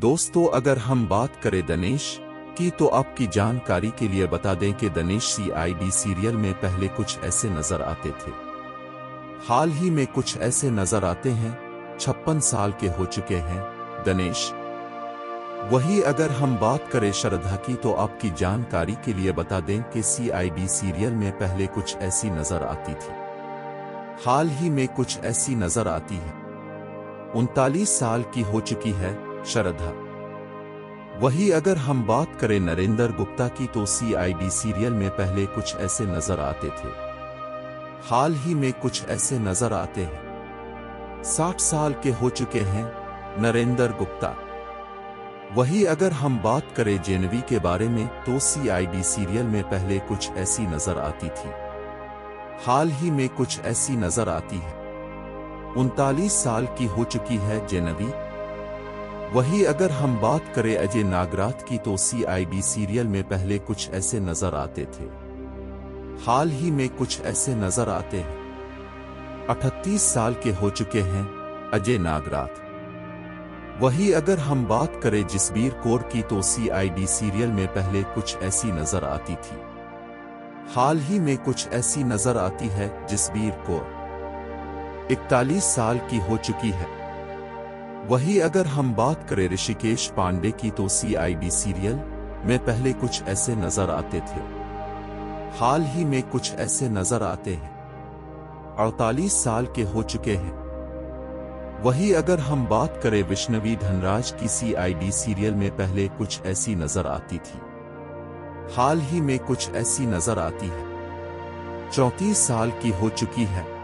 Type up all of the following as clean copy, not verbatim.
दोस्तों, अगर हम बात करें दनेश की तो आपकी जानकारी के लिए बता दें कि दनेश CID सीरियल में पहले कुछ ऐसे नजर आते थे। हाल ही में कुछ ऐसे नजर आते हैं। 56 साल के हो चुके हैं दनेश। वही अगर हम बात करें श्रद्धा की तो आपकी जानकारी के लिए बता दें कि CID सीरियल में पहले कुछ ऐसी नजर आती थी। हाल ही में कुछ ऐसी नजर आती है। 39 साल की हो चुकी है श्रद्धा। वही अगर हम बात करें नरेंद्र गुप्ता की तो CID सीरियल में पहले कुछ ऐसे नजर आते थे। हाल ही में कुछ ऐसे नजर आते हैं। 60 साल के हो चुके हैं नरेंद्र गुप्ता। वही अगर हम बात करें जेनवी के बारे में तो CID सीरियल में पहले कुछ ऐसी नजर आती थी। हाल ही में कुछ ऐसी नजर आती है। 39 साल की हो चुकी है जेनवी। वही अगर हम बात करें अजय नागराथ की तो CID सीरियल में पहले कुछ ऐसे नजर आते थे। हाल ही में कुछ ऐसे नजर आते हैं। 38 साल के हो चुके हैं अजय नागराथ। वही अगर हम बात करें जसबीर कौर की तो CID सीरियल में पहले कुछ ऐसी नजर आती थी। हाल ही में कुछ ऐसी नजर आती है जसबीर कौर। 41 साल की हो चुकी है। वही अगर हम बात करें ऋषिकेश पांडे की तो CID सीरियल में पहले कुछ ऐसे नजर आते थे। हाल ही में कुछ ऐसे नजर आते हैं। 48 साल के हो चुके हैं। वही अगर हम बात करें विष्णवी धनराज की CID सीरियल में पहले कुछ ऐसी नजर आती थी। हाल ही में कुछ ऐसी नजर आती है। 34 साल की हो चुकी है।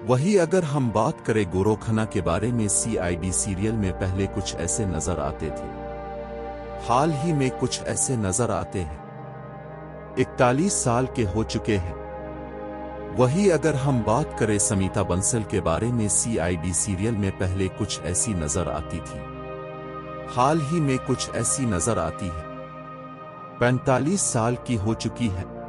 वही अगर हम बात करें गोरोखना के बारे में CID सीरियल में पहले कुछ ऐसे नजर आते थे। हाल ही में कुछ ऐसे नजर आते हैं। 41 साल के हो चुके हैं। वही अगर हम बात करें समीता बंसल के बारे में CID सीरियल में पहले कुछ ऐसी नजर आती थी। हाल ही में कुछ ऐसी नजर आती है। 45 साल की हो चुकी है।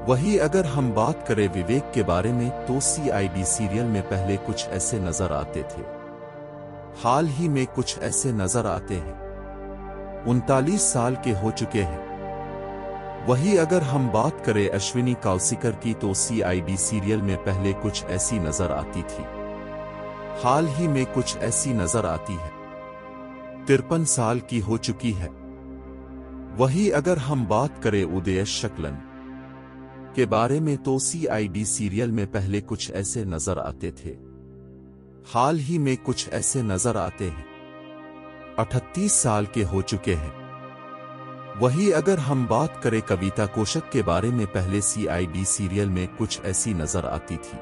वही अगर हम बात करें विवेक के बारे में तो CID सीरियल में पहले कुछ ऐसे नजर आते थे। हाल ही में कुछ ऐसे नजर आते हैं। 39 साल के हो चुके हैं। वही अगर हम बात करें अश्विनी काउसिकर की तो CID सीरियल में पहले कुछ ऐसी नजर आती थी। हाल ही में कुछ ऐसी नजर आती है। 53 साल की हो चुकी है। वही अगर हम बात करें उदय शकलन के बारे में तो CID सीरियल में पहले कुछ ऐसे नजर आते थे। हाल ही में कुछ ऐसे नजर आते हैं। 38 साल के हो चुके हैं। वही अगर हम बात करें कविता कौशिक के बारे में पहले CID सीरियल में कुछ ऐसी नजर आती थी।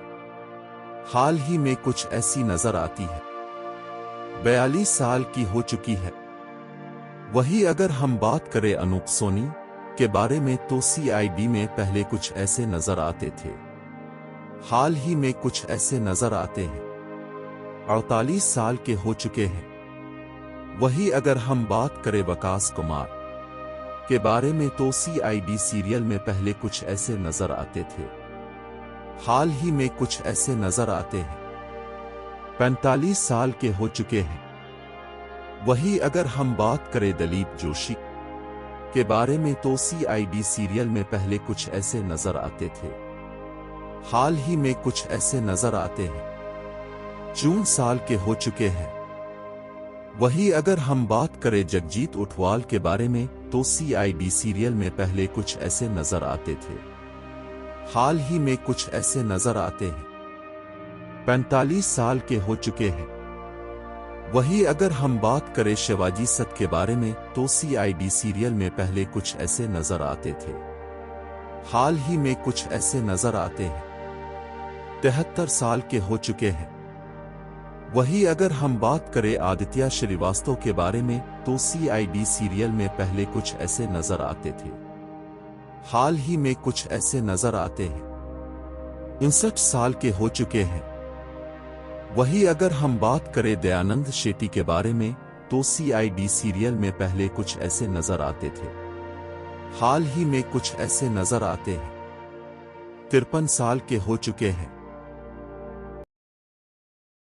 हाल ही में कुछ ऐसी नजर आती है। 42 साल की हो चुकी है। वही अगर हम बात करें अनूप सोनी के बारे में तो CID में पहले कुछ ऐसे नजर आते थे। हाल ही में कुछ ऐसे नजर आते हैं। 48 साल के हो चुके हैं। वही अगर हम बात करें वकास कुमार के बारे में तो CID सीरियल में पहले कुछ ऐसे नजर आते थे। हाल ही में कुछ ऐसे नजर आते हैं। 45 साल के हो चुके हैं। वही अगर हम बात करें दिलीप जोशी के बारे में तो CID सीरियल में पहले कुछ ऐसे नजर आते थे। हाल ही में कुछ ऐसे नजर आते हैं। 54 साल के हो चुके हैं। वही अगर हम बात करें जगजीत उठवाल के बारे में तो CID सीरियल में पहले कुछ ऐसे नजर आते थे। हाल ही में कुछ ऐसे नजर आते हैं। 45 साल के हो चुके हैं। वही अगर हम बात करें शिवाजी सत के बारे में तो CID सीरियल में पहले कुछ ऐसे नजर आते थे। हाल ही में कुछ ऐसे नजर आते हैं। 73 साल के हो चुके हैं। वही अगर हम बात करें आदित्य श्रीवास्तव के बारे में तो CID सीरियल में पहले कुछ ऐसे नजर आते थे। हाल ही में कुछ ऐसे नजर आते हैं। 59 साल के हो चुके हैं। वही अगर हम बात करें दयानंद शेट्टी के बारे में तो CID सीरियल में पहले कुछ ऐसे नजर आते थे। हाल ही में कुछ ऐसे नजर आते हैं। 53 साल के हो चुके हैं।